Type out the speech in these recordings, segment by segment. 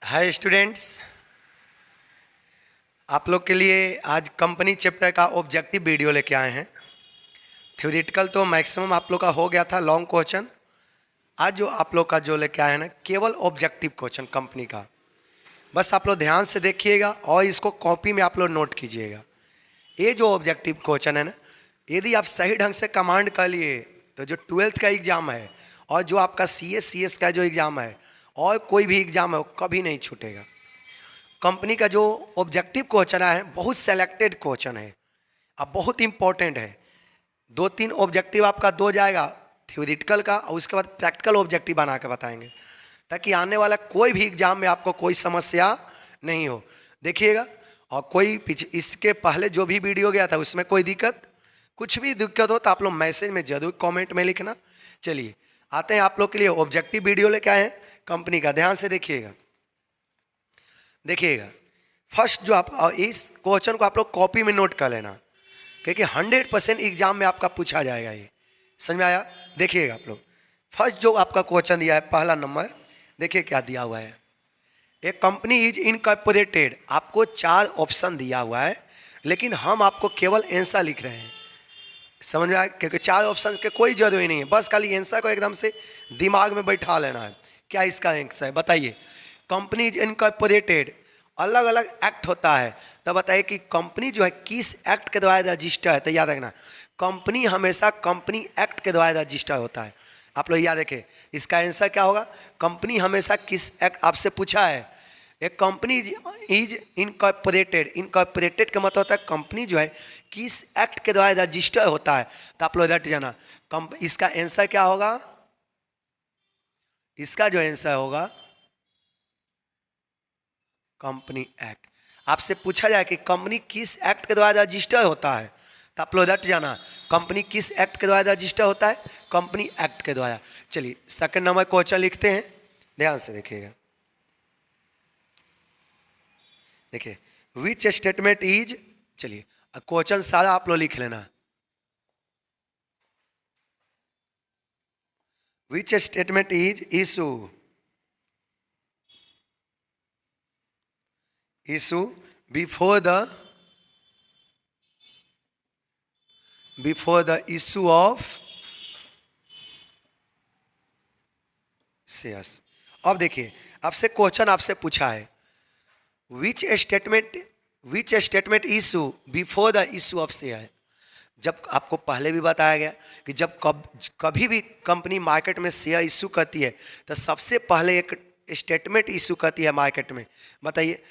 Hi students, आप लोग के लिए आज कंपनी चैप्टर का ऑब्जेक्टिव वीडियो लेके आए हैं। थ्योरेटिकल तो मैक्सिमम आप लोग का हो गया था लॉन्ग क्वेश्चन। आज जो आप लोग का जो लेके आए हैं ना, केवल ऑब्जेक्टिव क्वेश्चन कंपनी का। बस आप लोग ध्यान से देखिएगा और इसको कॉपी में आप लोग नोट कीजिएगा। ये जो ऑब्जेक्टिव क्वेश्चन है ना, यदि आप सही ढंग से कमांड कर लिए तो जो 12th का एग्ज़ाम है और जो आपका CS का जो एग्ज़ाम है और कोई भी एग्ज़ाम है वो कभी नहीं छूटेगा। कंपनी का जो ऑब्जेक्टिव क्वेश्चन है बहुत सेलेक्टेड क्वेश्चन है, अब बहुत इंपॉर्टेंट है। 2-3 ऑब्जेक्टिव आपका दो जाएगा थ्योरेटिकल का, और उसके बाद प्रैक्टिकल ऑब्जेक्टिव बना के बताएंगे ताकि आने वाला कोई भी एग्जाम में आपको कोई समस्या नहीं हो। देखिएगा, और कोई पीछे इसके पहले जो भी वीडियो गया था उसमें कोई दिक्कत, कुछ भी दिक्कत हो तो आप लोग मैसेज में जरूर कमेंट में लिखना। चलिए आते हैं आप लोग के लिए ऑब्जेक्टिव वीडियो लेके आए हैं कंपनी का। ध्यान से देखिएगा फर्स्ट जो आप इस क्वेश्चन को आप लोग कॉपी में नोट कर लेना क्योंकि 100% एग्जाम में आपका पूछा जाएगा। ये समझ में आया? देखिएगा आप लोग, फर्स्ट जो आपका क्वेश्चन दिया है पहला नंबर, देखिए क्या दिया हुआ है। एक कंपनी इज इनकॉर्पोरेटेड, आपको 4 ऑप्शन दिया हुआ है लेकिन हम आपको केवल आंसर लिख रहे हैं। समझ में आया? क्योंकि 4 ऑप्शन के कोई जरूरी नहीं है, बस खाली आंसर को एकदम से दिमाग में बैठा लेना है। क्या इसका आंसर है बताइए। कंपनी इज इनकॉर्पोरेटेड, अलग अलग एक्ट होता है, तो बताइए कि कंपनी जो है किस एक्ट के द्वारा रजिस्टर है। तो याद रखना, कंपनी हमेशा कंपनी एक्ट के द्वारा रजिस्टर होता है। आप लोग याद रखें, इसका आंसर क्या होगा। कंपनी हमेशा किस एक्ट, आपसे पूछा है एक कंपनी इज इनकॉर्पोरेटेड, इनकॉर्पोरेटेड का मतलब होता है कंपनी जो है किस एक्ट के द्वारा रजिस्टर होता है। तो आप लोग रट जाना, इसका आंसर क्या होगा। इसका जो आंसर होगा कंपनी एक्ट। आपसे पूछा जाए कि कंपनी किस एक्ट के द्वारा रजिस्टर होता है, तो आप लोग रट जाना, कंपनी किस एक्ट के द्वारा रजिस्टर होता है, कंपनी एक्ट के द्वारा। चलिए सेकंड नंबर क्वेश्चन लिखते हैं, ध्यान से देखिएगा। देखिए विच स्टेटमेंट इज, चलिए क्वेश्चन सारा आप लोग लिख लेना। Which statement is issue before the issue of shares। अब देखिए आपसे क्वेश्चन आपसे पूछा है which statement issue before the issue of share. जब आपको पहले भी बताया गया कि जब कभी भी कंपनी मार्केट में शेयर इशू करती है तो सबसे पहले एक स्टेटमेंट इशू करती है मार्केट में। बताइए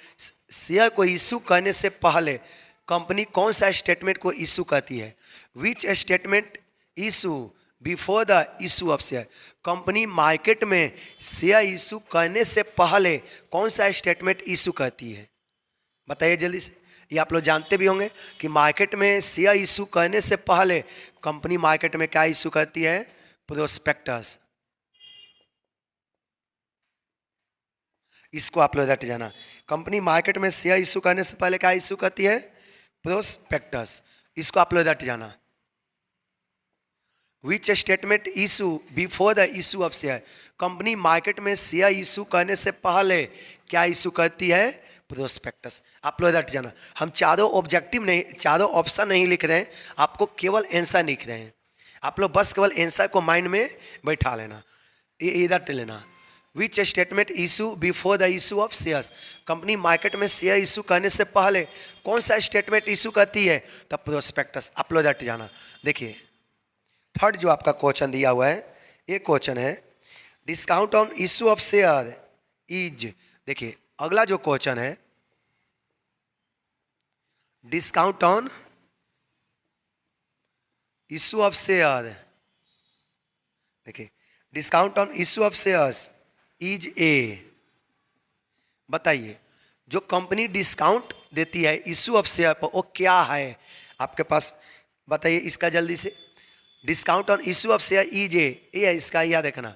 शेयर को इशू करने से पहले कंपनी कौन सा स्टेटमेंट को इशू करती है। Which statement issue before the issue of share, company market में शेयर इशू करने से पहले कौन सा स्टेटमेंट इशू करती है। बताइए जल्दी से। ये आप लोग जानते भी होंगे कि मार्केट में शेयर इशू करने से पहले कंपनी मार्केट में क्या इशू करती है, प्रोस्पेक्टस। इसको आप लोग रट जाना, कंपनी मार्केट में शेयर इशू करने से पहले क्या इशू करती है, प्रोस्पेक्टस। इसको आप लोग रट जाना। Which statement issue before the issue of share, company market में शेयर इशू करने से पहले क्या इशू करती है, प्रोस्पेक्टस। आप लोग रट जाना। हम चारों ऑब्जेक्टिव नहीं, चारों ऑप्शन नहीं लिख रहे हैं, आपको केवल आंसर लिख रहे हैं। आप लोग बस केवल आंसर को माइंड में बैठा लेना, ये रट लेना। Which statement issue before the issue of shares, company market में शेयर इशू करने से पहले कौन सा स्टेटमेंट इशू करती है, तब प्रोस्पेक्टस। आप लोग रट जाना। देखिए थर्ड जो आपका क्वेश्चन दिया हुआ है, ये क्वेश्चन है discount on issue of share is. देखिए अगला जो क्वेश्चन है discount on issue of share. देखिए discount on issue of shares is a. बताइए जो कंपनी डिस्काउंट देती है इशू ऑफ शेयर पर वो क्या है आपके पास, बताइए इसका जल्दी से। Discount on issue of share is a, ये इसका याद रखना।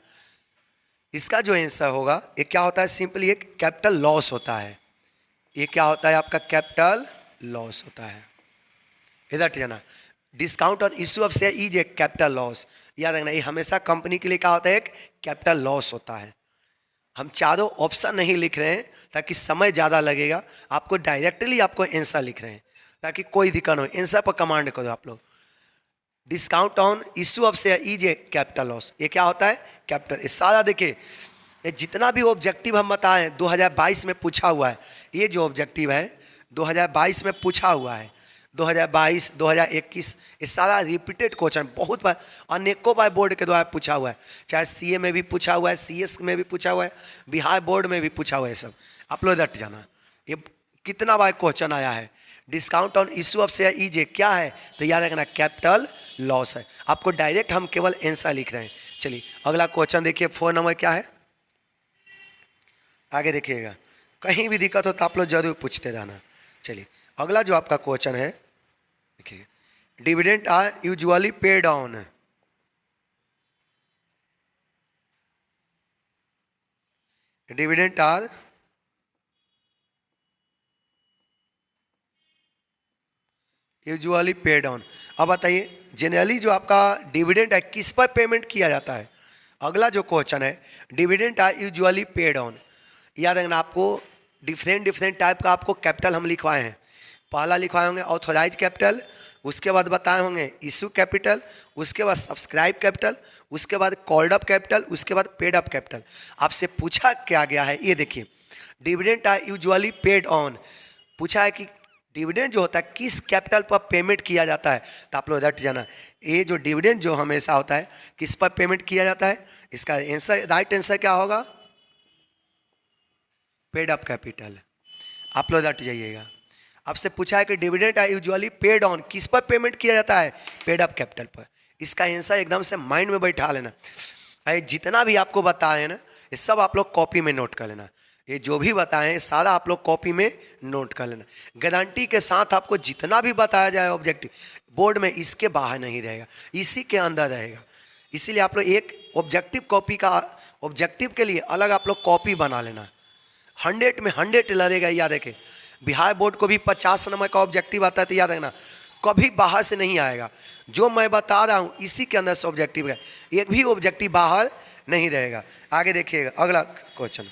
इसका जो आंसर होगा ये क्या होता है, सिंपली एक कैपिटल लॉस होता है। ये क्या होता है आपका, कैपिटल लॉस होता है। इधर जाना, discount on issue of share is a capital loss. याद रखना ये हमेशा कंपनी के लिए क्या होता है, एक कैपिटल लॉस होता है। हम चारों ऑप्शन नहीं लिख रहे हैं ताकि समय ज़्यादा लगेगा, आपको डायरेक्टली आपको आंसर लिख रहे हैं ताकि कोई दिक्कत हो। आंसर पर कमांड करो आप लोग। Discount on issue of share is a capital loss. ये क्या होता है? कैपिटल। ये सारा देखिए, ये जितना भी ऑब्जेक्टिव हम बताएं 2022 में पूछा हुआ है, ये जो ऑब्जेक्टिव है 2022 में पूछा हुआ है, 2022 2021, ये सारा रिपीटेड क्वेश्चन बहुत बार, अनेकों बार बोर्ड के द्वारा पूछा हुआ है। चाहे सीए में भी पूछा हुआ है, सीएस में भी पूछा हुआ है, बिहार बोर्ड में भी पूछा हुआ है। सब आप लोग रट जाना, ये कितना बार क्वेश्चन आया है। Discount on issue of share is a क्या है? तो याद रखना कैपिटल लॉस है। आपको डायरेक्ट हम केवल आंसर लिख रहे हैं। चलिए अगला क्वेश्चन देखिए, 4 नंबर क्या है, आगे देखिएगा। कहीं भी दिक्कत हो तो आप लोग जरूर पूछते रहना। चलिए अगला जो आपका क्वेश्चन है देखिए, dividend are usually paid on, dividend are usually paid on. अब बताइए जनरली जो आपका डिविडेंड है किस पर पेमेंट किया जाता है? अगला जो क्वेश्चन है, dividend are usually paid on. याद रखना, आपको डिफरेंट टाइप का आपको कैपिटल हम लिखवाए हैं। पहला लिखवाए होंगे ऑथोराइज कैपिटल, उसके बाद बताए होंगे इशू कैपिटल, उसके बाद सब्सक्राइब कैपिटल, उसके बाद कॉल्ड अप कैपिटल, उसके बाद पेड अप कैपिटल। आपसे पूछा क्या गया है, ये देखिए, dividend are usually paid on. पूछा है कि डिविडेंड जो होता है किस कैपिटल पर पेमेंट किया जाता है, तो आप लोग रट जाना। ये जो डिविडेंड जो हमेशा होता है किस पर पेमेंट किया जाता है, इसका आंसर, राइट आंसर क्या होगा? Paid up capital. आप लोग रट जाइएगा। आपसे पूछा है कि dividend are usually paid on, किस पर पेमेंट किया जाता है? पेड अप कैपिटल पर। इसका आंसर एकदम से माइंड में बैठा लेना। अरे जितना भी आपको बताए ना, ये सब आप लोग कॉपी में नोट कर लेना। ये जो भी बताएं सारा आप लोग कॉपी में नोट कर लेना। गारंटी के साथ आपको जितना भी बताया जाए ऑब्जेक्टिव बोर्ड में, इसके बाहर नहीं रहेगा, इसी के अंदर रहेगा। इसीलिए आप लोग एक ऑब्जेक्टिव कॉपी का, ऑब्जेक्टिव के लिए अलग आप लोग कॉपी बना लेना। 100 में 100 लड़ेगा। याद रखे, बिहार बोर्ड को भी 50 नंबर का ऑब्जेक्टिव आता है, तो याद रखना कभी बाहर से नहीं आएगा। जो मैं बता रहा हूँ इसी के अंदर से ऑब्जेक्टिव है, एक भी ऑब्जेक्टिव बाहर नहीं रहेगा। आगे देखिएगा अगला क्वेश्चन।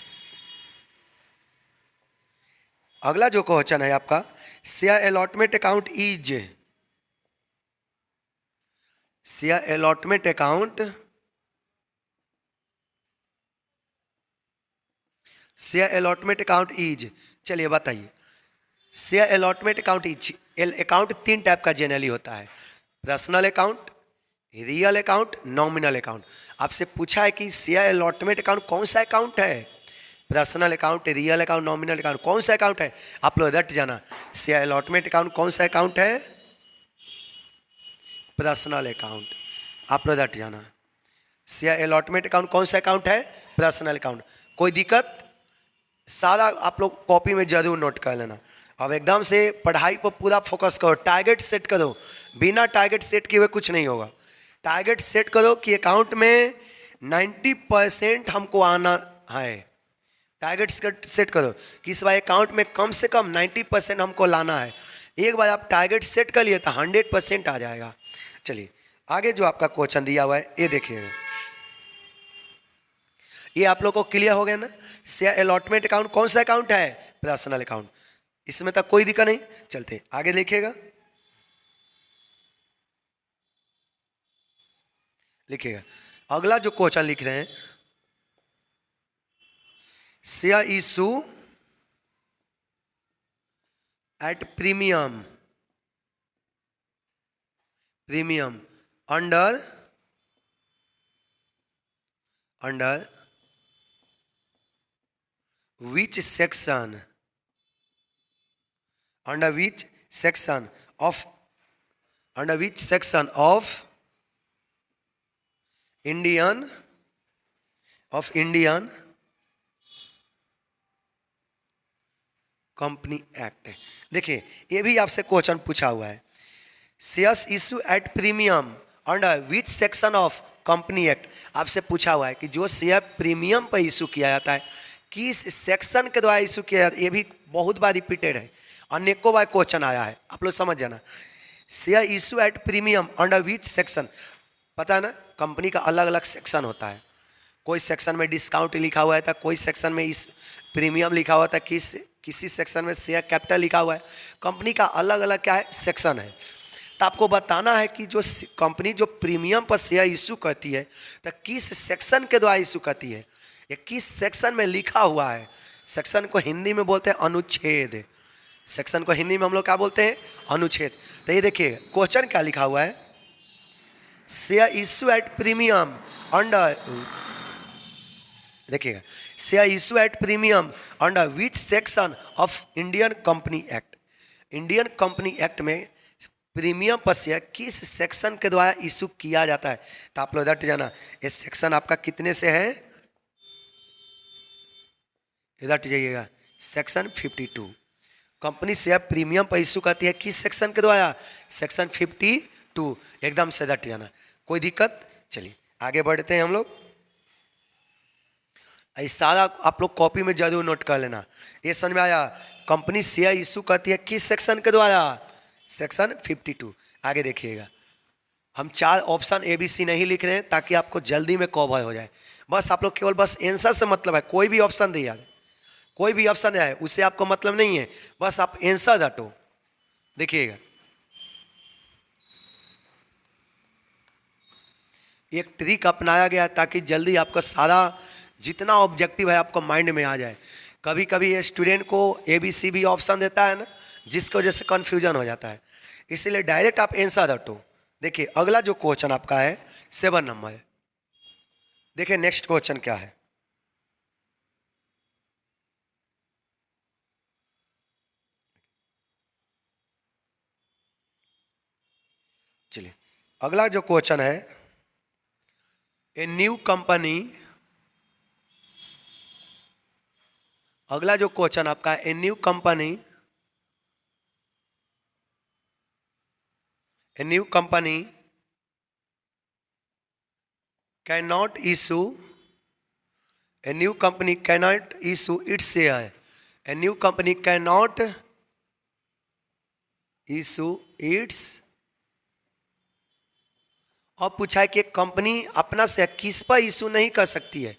अगला जो क्वेश्चन है आपका, share allotment account is, share allotment account, share allotment account is. चलिए बताइए, share allotment account is, account 3 type का जनरली होता है, personal account, real account, nominal account. आपसे पूछा है कि शेयर अलॉटमेंट अकाउंट कौन सा अकाउंट है? Personal account, real account, nominal account, कौन सा अकाउंट है? आप लोग रट जाना। शेयर अलॉटमेंट अकाउंट कौन सा अकाउंट है? Personal account. आप लोग रट जाना। शेयर अलॉटमेंट अकाउंट कौन सा अकाउंट है? Personal account. कोई दिक्कत? सारा आप लोग कॉपी में जरूर नोट कर लेना। अब एकदम से पढ़ाई पर पूरा फोकस करो, टारगेट सेट करो। बिना टारगेट सेट किए हुए कुछ नहीं होगा। टारगेट सेट करो कि अकाउंट में 90% हमको आना है। टारगेट सेट करो कि इस बार अकाउंट में कम से कम 90% हमको लाना है। एक बार आप टारगेट सेट कर लिए तो 100% आ जाएगा। चलिए आगे जो आपका क्वेश्चन दिया हुआ है ये देखिएगा। ये आप लोग को क्लियर हो गया ना? शेयर अलॉटमेंट अकाउंट कौन सा अकाउंट है? Personal account. इसमें तक कोई दिक्कत नहीं। चलते आगे लिखिएगा, लिखिएगा। अगला जो क्वेश्चन लिख रहे हैं, share issue at premium, premium under which section, under which section of Indian company act. देखिए ये भी आपसे क्वेश्चन पूछा हुआ है, shares issue at premium under which section of company act. आपसे पूछा हुआ है कि जो शेयर प्रीमियम पर इशू किया जाता है किस सेक्शन के द्वारा इशू किया जाता है। ये भी बहुत बार रिपीटेड है, अनेकों बार क्वेश्चन आया है, आप लोग समझ जाना। Share issue at premium under which section, पता है ना, कंपनी का अलग अलग सेक्शन होता है। कोई सेक्शन में डिस्काउंट लिखा हुआ है, था कोई सेक्शन में इस प्रीमियम लिखा हुआ था, किसी सेक्शन में शेयर कैपिटल लिखा हुआ है। कंपनी का अलग अलग क्या है, सेक्शन है। तो आपको बताना है कि जो कंपनी जो प्रीमियम पर शेयर इशू करती है तो किस सेक्शन के द्वारा इशू करती है, या किस सेक्शन में लिखा हुआ है। सेक्शन को हिंदी में बोलते हैं अनुच्छेद। सेक्शन को हिंदी में हम लोग क्या बोलते हैं, अनुच्छेद। तो ये देखिए क्वेश्चन क्या लिखा हुआ है, share issue at premium under, देखिएगा, share issue at premium under which section of Indian company act. Indian company act में प्रीमियम पर शेयर किस सेक्शन के द्वारा इशू किया जाता है। तो आप लोग डट जाना, ये सेक्शन आपका कितने से है, इधर जाइएगा, सेक्शन 52। कंपनी शेयर प्रीमियम पर इशू करती है किस सेक्शन के द्वारा, सेक्शन 52। एकदम से डट जाना, कोई दिक्कत। चलिए आगे बढ़ते हैं हम लोग। सारा आप लोग कॉपी में जरूर नोट कर लेना। ये समझ में आया, कंपनी शेयर इशू करती है किस सेक्शन के द्वारा, सेक्शन 52। आगे देखिएगा, हम 4 ऑप्शन ABC नहीं लिख रहे हैं ताकि आपको जल्दी में कवर हो जाए। बस आप लोग केवल बस आंसर से मतलब है, कोई भी ऑप्शन दे यार, कोई भी ऑप्शन है उससे आपको मतलब नहीं है, बस आप आंसर रटो। देखिएगा, एक ट्रिक अपनाया गया ताकि जल्दी आपका सारा जितना ऑब्जेक्टिव है आपको माइंड में आ जाए। कभी कभी ये स्टूडेंट को ABC भी ऑप्शन देता है ना, जिसकी वजह से कन्फ्यूजन हो जाता है, इसीलिए डायरेक्ट आप आंसर रटो। देखिए अगला जो क्वेश्चन आपका है 7 नंबर, देखिए नेक्स्ट क्वेश्चन क्या है। चलिए अगला जो क्वेश्चन है, ए न्यू कंपनी, अगला जो क्वेश्चन आपका a new company, a new company cannot issue, a new company cannot issue its share, a new company cannot issue its, और पूछा है कि कंपनी अपना शेयर किस पर इशू नहीं कर सकती है।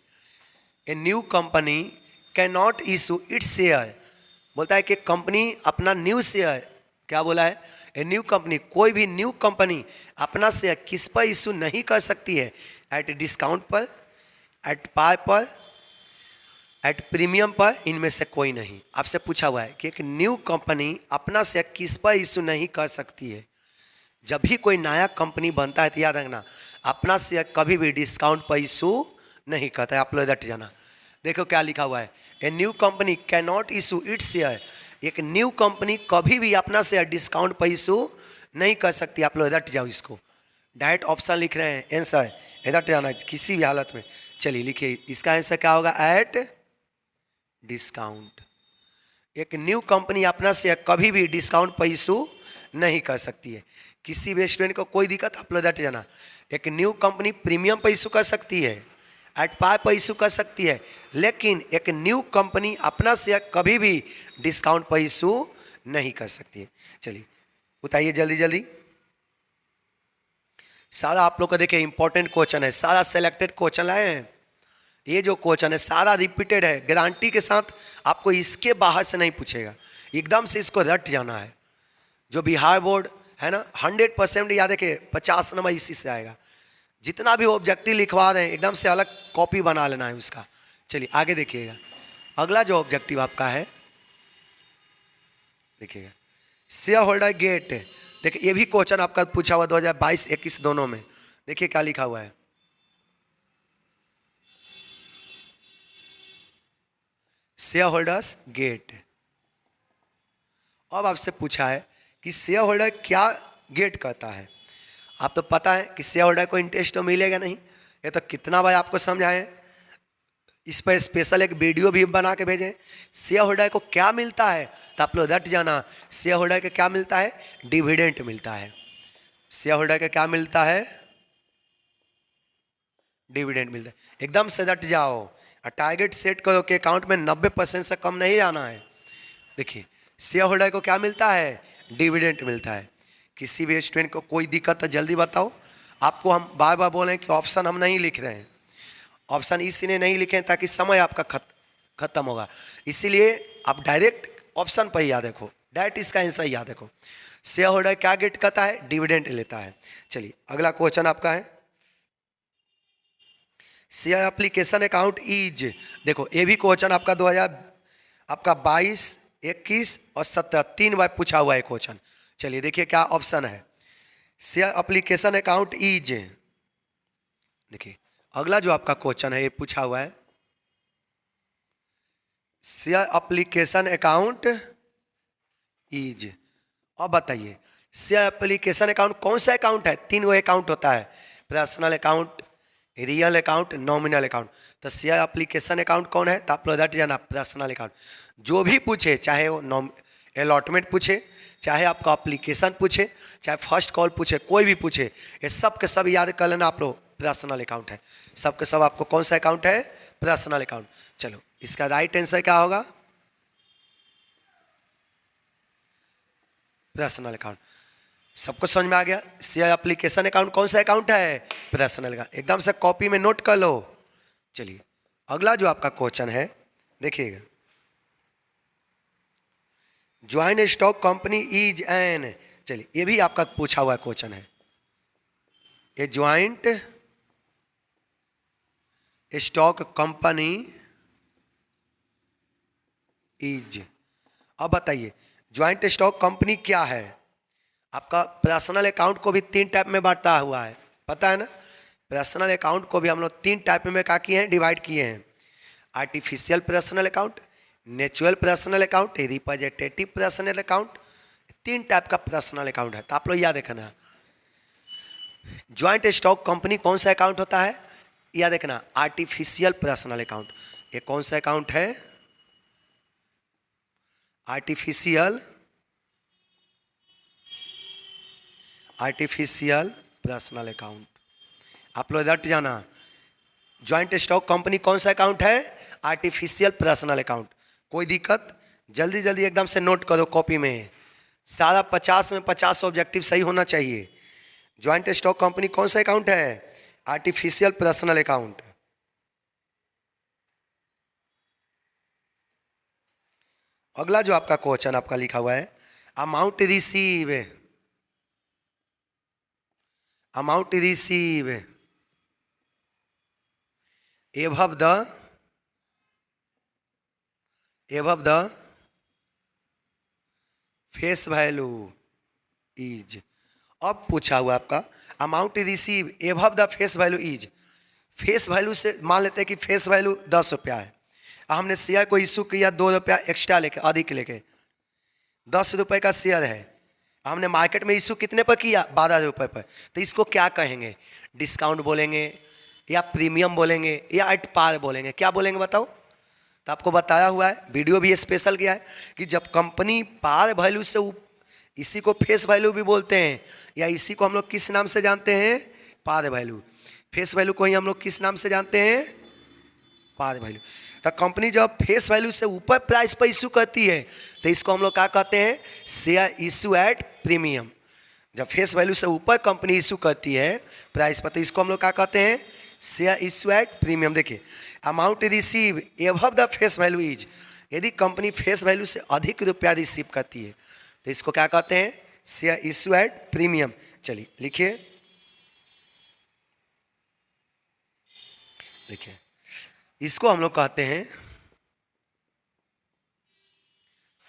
A new company can not issue its share, बोलता है कि कंपनी अपना न्यू शेयर, क्या बोला है, ए न्यू कंपनी, कोई भी न्यू कंपनी अपना शेयर किस पर इशू नहीं कर सकती है, एट डिस्काउंट पर, एट पार पर, एट प्रीमियम पर, इनमें से कोई नहीं। आपसे पूछा हुआ है कि एक न्यू कंपनी अपना शेयर किस पर इशू नहीं कर सकती है। जब भी कोई नया कंपनी बनता है तो याद रखना, अपना शेयर कभी भी डिस्काउंट पर इशू नहीं करता है। आप लोग डट जाना। देखो क्या लिखा हुआ है, a new company can not issue its share, एक न्यू कंपनी कभी भी अपना शेयर डिस्काउंट पर इशू नहीं कर सकती। आप लोग डट जाओ, इसको डायरेक्ट ऑप्शन लिख रहे हैं, आंसर डट जाना किसी भी हालत में। चलिए लिखिए, इसका आंसर क्या होगा, एट डिस्काउंट। एक न्यू कंपनी अपना शेयर कभी भी डिस्काउंट पर इशू नहीं कर सकती है। किसी भी स्टूडेंट को कोई दिक्कत, आप लोग डट जाना। एक न्यू कंपनी प्रीमियम पर इशू कर सकती है, एट पार पर इशू कर सकती है, लेकिन एक न्यू कंपनी अपना शेयर कभी भी डिस्काउंट पर इशू नहीं कर सकती है। चलिए बताइए जल्दी जल्दी। सारा आप लोग को देखिए इंपॉर्टेंट क्वेश्चन है, सारा सेलेक्टेड क्वेश्चन लाए हैं। ये जो क्वेश्चन है सारा रिपीटेड है, गारंटी के साथ आपको इसके बाहर से नहीं पूछेगा, एकदम से इसको रट जाना है। जो बिहार बोर्ड है ना 100% याद है कि 50 नंबर इसी से आएगा। जितना भी ऑब्जेक्टिव लिखवा रहे हैं एकदम से अलग कॉपी बना लेना है उसका। चलिए आगे देखिएगा, अगला जो ऑब्जेक्टिव आपका है देखिएगा, शेयर होल्डर गेट। देखिए ये भी क्वेश्चन आपका पूछा हुआ 2022-21 दोनों में। देखिए क्या लिखा हुआ है, शेयर होल्डर्स गेट। अब आपसे पूछा है कि शेयर होल्डर क्या गेट करता है। आप तो पता है कि शेयर होल्डर को इंटरेस्ट तो मिलेगा नहीं, ये तो कितना बार आपको समझाएं। इस पर स्पेशल एक वीडियो भी बना के भेजें। शेयर होल्डर को क्या मिलता है, तो आप लोग रट जाना, शेयर होल्डर को क्या मिलता है, डिविडेंड मिलता है। शेयर होल्डर को क्या मिलता है, डिविडेंड मिलता है। एकदम से रट जाओ और टारगेट सेट करो कि अकाउंट में 90% से कम नहीं जाना है। देखिए शेयर होल्डर को क्या मिलता है, डिविडेंड मिलता है। किसी भी स्टूडेंट को कोई दिक्कत है जल्दी बताओ। आपको हम बार बार बोल रहे हैं कि ऑप्शन हम नहीं लिख रहे हैं, ऑप्शन इसलिए नहीं लिखे ताकि समय आपका खत्म होगा, इसीलिए आप डायरेक्ट ऑप्शन पर ही याद रखो, डायरेक्ट इसका आंसर याद रखो। शेयर होल्डर क्या गेट करता है? डिविडेंड लेता है। चलिए अगला क्वेश्चन आपका है, शेयर एप्लीकेशन अकाउंट इज, देखो ये भी क्वेश्चन आपका 2022, 21 और 17 3 बार पूछा हुआ है क्वेश्चन। चलिए देखिए क्या ऑप्शन है। शेयर एप्लीकेशन अकाउंट इज, देखिए अगला जो आपका क्वेश्चन है ये पूछा हुआ है, शेयर एप्लीकेशन अकाउंट इज। अब बताइए शेयर एप्लीकेशन अकाउंट कौन सा अकाउंट है? 3 वो अकाउंट होता है, personal account, real account, nominal account. तो शेयर एप्लीकेशन अकाउंट कौन है? तो आप लोग रट जाना, पर्सनल अकाउंट। जो भी पूछे, चाहे वो अलॉटमेंट पूछे, चाहे आपका एप्लीकेशन पूछे, चाहे फर्स्ट कॉल पूछे, कोई भी पूछे, ये सब के सब याद कर लेना आप लोग, पर्सनल अकाउंट है। सब के सब आपको कौन सा अकाउंट है? Personal account. चलो इसका राइट आंसर क्या होगा? Personal account. सबको समझ में आ गया? शेयर एप्लीकेशन अकाउंट कौन सा अकाउंट है? Personal account. एकदम से कॉपी में नोट कर लो। चलिए अगला जो आपका क्वेश्चन है देखिएगा, joint stock company is an, चलिए ये भी आपका पूछा हुआ क्वेश्चन है, ये ज्वाइंट स्टॉक कंपनी इज। अब बताइए ज्वाइंट स्टॉक कंपनी क्या है? आपका पर्सनल अकाउंट को भी 3 टाइप में बांटा हुआ है, पता है ना? पर्सनल अकाउंट को भी हम लोग 3 टाइप में क्या किए हैं? डिवाइड किए हैं। Artificial personal account, natural personal account, representative personal account. 3 type का पर्सनल अकाउंट है, तो आप लोग याद रखना। ज्वाइंट स्टॉक कंपनी कौन सा अकाउंट होता है? याद रखना, आर्टिफिशियल पर्सनल अकाउंट। ये कौन सा अकाउंट है? Artificial personal account. आप लोग रट जाना, ज्वाइंट स्टॉक कंपनी कौन सा अकाउंट है? Artificial personal account. कोई दिक्कत? जल्दी जल्दी एकदम से नोट करो कॉपी में, सारा 50 में 50 ऑब्जेक्टिव सही होना चाहिए। ज्वाइंट स्टॉक कंपनी कौन सा अकाउंट है? Artificial personal account. अगला जो आपका क्वेश्चन आपका लिखा हुआ है, amount receive, amount receive above the face value is. अब पूछा हुआ आपका amount receive above the face value is. Face value से मान लेते हैं कि फेस वैल्यू 10 रुपया है, हमने शेयर को इशू किया 2 रुपया एक्स्ट्रा लेके, अधिक लेके, 10 रुपये का शेयर है, हमने मार्केट में इशू कितने पर किया? 12 रुपये पर। तो इसको क्या कहेंगे? डिस्काउंट बोलेंगे या प्रीमियम बोलेंगे या एट पार बोलेंगे? क्या बोलेंगे बताओ? तो आपको बताया हुआ है, वीडियो भी स्पेशल किया है कि जब कंपनी पार वैल्यू से, इसी को फेस वैल्यू भी बोलते हैं, या इसी को हम लोग किस नाम से जानते हैं? Par value. फेस वैल्यू को ही हम लोग किस नाम से जानते हैं? Par value. तो कंपनी जब फेस वैल्यू से ऊपर प्राइस पर इशू करती है तो इसको हम लोग क्या कहते हैं? Share issue at premium. जब फेस वैल्यू से ऊपर कंपनी इशू करती है प्राइस पर तो इसको हम लोग क्या कहते हैं? Share issue at premium. देखिए amount receive above the face value is, यदि कंपनी फेस वैल्यू से अधिक रुपया रिसीव करती है तो इसको क्या कहते हैं? Share issue at premium. चलिए लिखिए, देखिए इसको हम लोग कहते हैं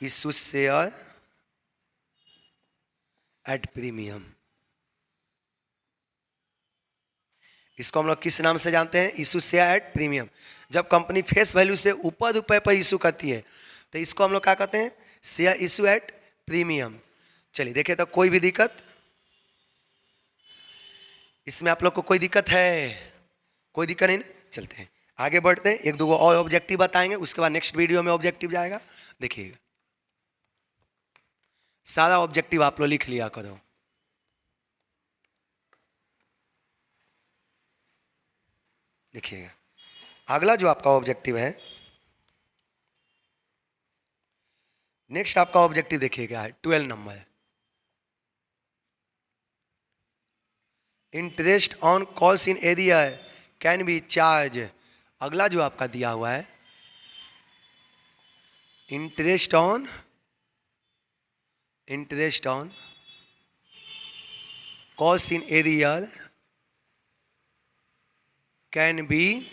इशू शेयर एट प्रीमियम। इसको हम लोग किस नाम से जानते हैं? Issue share at premium. जब कंपनी फेस वैल्यू से ऊपर रुपए पर इशू करती है तो इसको हम लोग क्या कहते हैं? Share issue at premium. चलिए देखिए, तो कोई भी दिक्कत इसमें? आप लोग को कोई दिक्कत है? कोई दिक्कत नहीं ना? चलते हैं आगे बढ़ते हैं, 1-2 और ऑब्जेक्टिव बताएंगे, उसके बाद नेक्स्ट वीडियो में ऑब्जेक्टिव जाएगा। देखिएगा सारा ऑब्जेक्टिव आप लोग लिख लिया करो। देखिएगा अगला जो आपका ऑब्जेक्टिव है, नेक्स्ट आपका ऑब्जेक्टिव देखिएगा है 12 number, interest on calls in area can be charge अगला जो आपका दिया हुआ है, interest on cost in arrear can be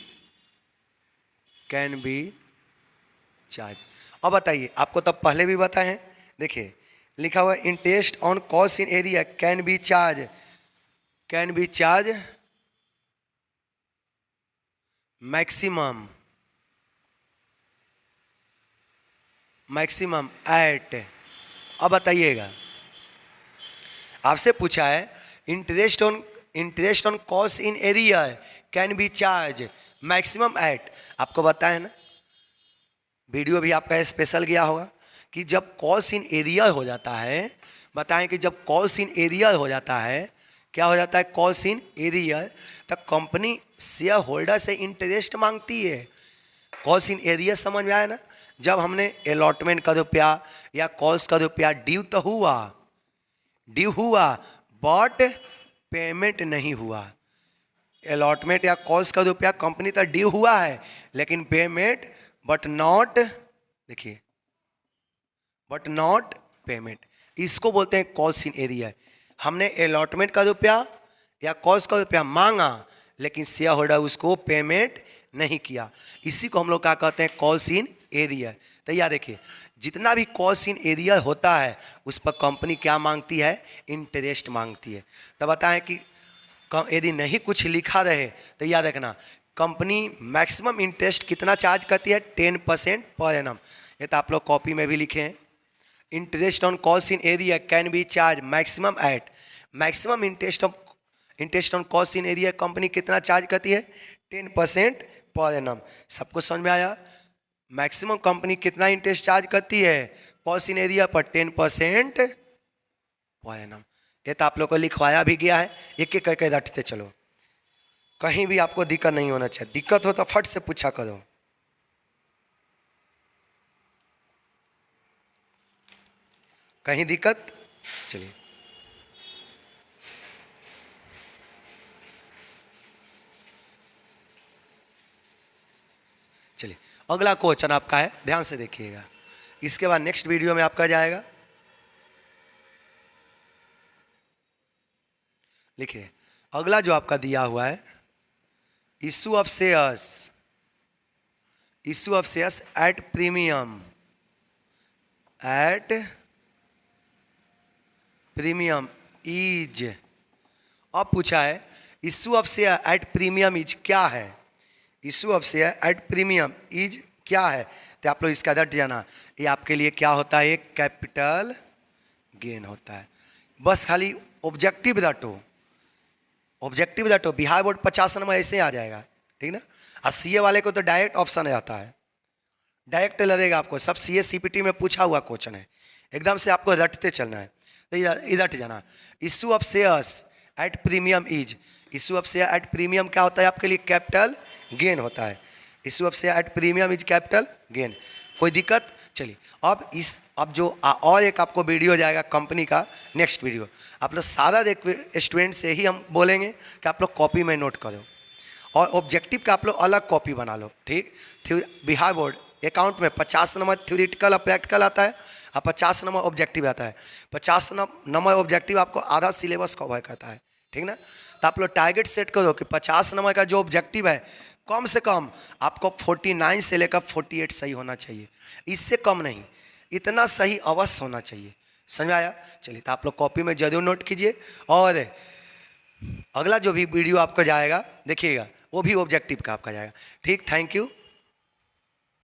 charge. अब बताइए, आपको तब पहले भी बताए हैं, देखिए लिखा हुआ है interest on cost in area can be charge maximum at. अब बताइएगा, आपसे पूछा है interest on cost in area can be charge maximum at. आपको बताया ना, वीडियो भी आपका स्पेशल गया होगा कि जब कॉस्ट इन एरिया हो जाता है, बताएं कि जब कॉस्ट इन एरिया हो जाता है, क्या हो जाता है, कॉस्ट इन एरिया, तब कंपनी शेयर होल्डर से इंटरेस्ट मांगती है। कॉस्ट इन एरिया समझ में आया ना, जब हमने अलॉटमेंट का रुपया या कॉस्ट का रुपया ड्यू तो हुआ बट पेमेंट नहीं हुआ। अलॉटमेंट या कॉस्ट का रुपया कंपनी तो ड्यू हुआ है, लेकिन पेमेंट बट नॉट पेमेंट, इसको बोलते हैं कॉस्ट इन एरिया। हमने अलॉटमेंट का रुपया या कॉस्ट का रुपया मांगा, लेकिन शेयर होल्डर उसको पेमेंट नहीं किया, इसी को हम लोग क्या कहते हैं, कॉस्ट इन एरिया। तो याद देखिए, जितना भी कॉस्ट इन एरिया होता है उस पर कंपनी क्या मांगती है, इंटरेस्ट मांगती है। तो बताएं कि यदि नहीं कुछ लिखा रहे तो याद रखना, कंपनी मैक्सिमम इंटरेस्ट कितना चार्ज करती है, 10% पर एनम। ये तो आप लोग कॉपी में भी लिखे हैं, interest on cost in area can be charge maximum at. Maximum interest on cost in area company कितना चार्ज करती है, 10% पर एनम। सबको समझ में आया, मैक्सिमम कंपनी कितना इंटरेस्ट चार्ज करती है कॉस्ट इन एरिया पर, 10% पर एनम। ये तो आप लोग को लिखवाया भी गया है, एक एक करके रटते चलो, कहीं भी आपको दिक्कत नहीं होना चाहिए। दिक्कत हो तो फट से पूछा करो। कहीं दिक्कत, चलिए अगला क्वेश्चन आपका है, ध्यान से देखिएगा, इसके बाद नेक्स्ट वीडियो में आपका जाएगा। लिखिए, अगला जो आपका दिया हुआ है, issue of shares at premium is. अब पूछा है issue of share at premium is क्या है, issue of share at premium is क्या है। तो आप लोग इसका रट जाना, ये आपके लिए क्या होता है, एक कैपिटल गेन होता है। बस खाली ऑब्जेक्टिव रटो, बिहार बोर्ड 50 नंबर ऐसे आ जाएगा, ठीक ना। और सीए वाले को तो डायरेक्ट ऑप्शन आता है, डायरेक्ट लगेगा आपको, सब सीए सीपीटी में पूछा हुआ क्वेश्चन है, एकदम से आपको रटते चलना है। तो रट जाना, issue of shares at premium is, issue of share at premium क्या होता है आपके लिए, कैपिटल गेन होता है। Issue of share at premium is capital gain. कोई दिक्कत, चलिए अब जो और एक आपको वीडियो जाएगा कंपनी का, नेक्स्ट वीडियो आप लोग सारा देख, स्टूडेंट से ही हम बोलेंगे कि आप लोग कॉपी में नोट करो, और ऑब्जेक्टिव का आप लोग अलग कॉपी बना लो, ठीक। बिहार बोर्ड अकाउंट में 50 नंबर थ्योरेटिकल और प्रैक्टिकल आता है, और 50 नंबर ऑब्जेक्टिव आता है। 50 नंबर ऑब्जेक्टिव आपको आधा सिलेबस कवर करता है, ठीक ना। तो आप लोग टारगेट सेट करो कि 50 नंबर का जो ऑब्जेक्टिव है, कम से कम आपको 49 से लेकर 48 सही होना चाहिए, इससे कम नहीं, इतना सही अवश्य होना चाहिए। समझ आया, चलिए तो आप लोग कॉपी में जरूर नोट कीजिए, और अगला जो भी वीडियो आपका जाएगा देखिएगा, वो भी ऑब्जेक्टिव का आपका जाएगा, ठीक। Thank you.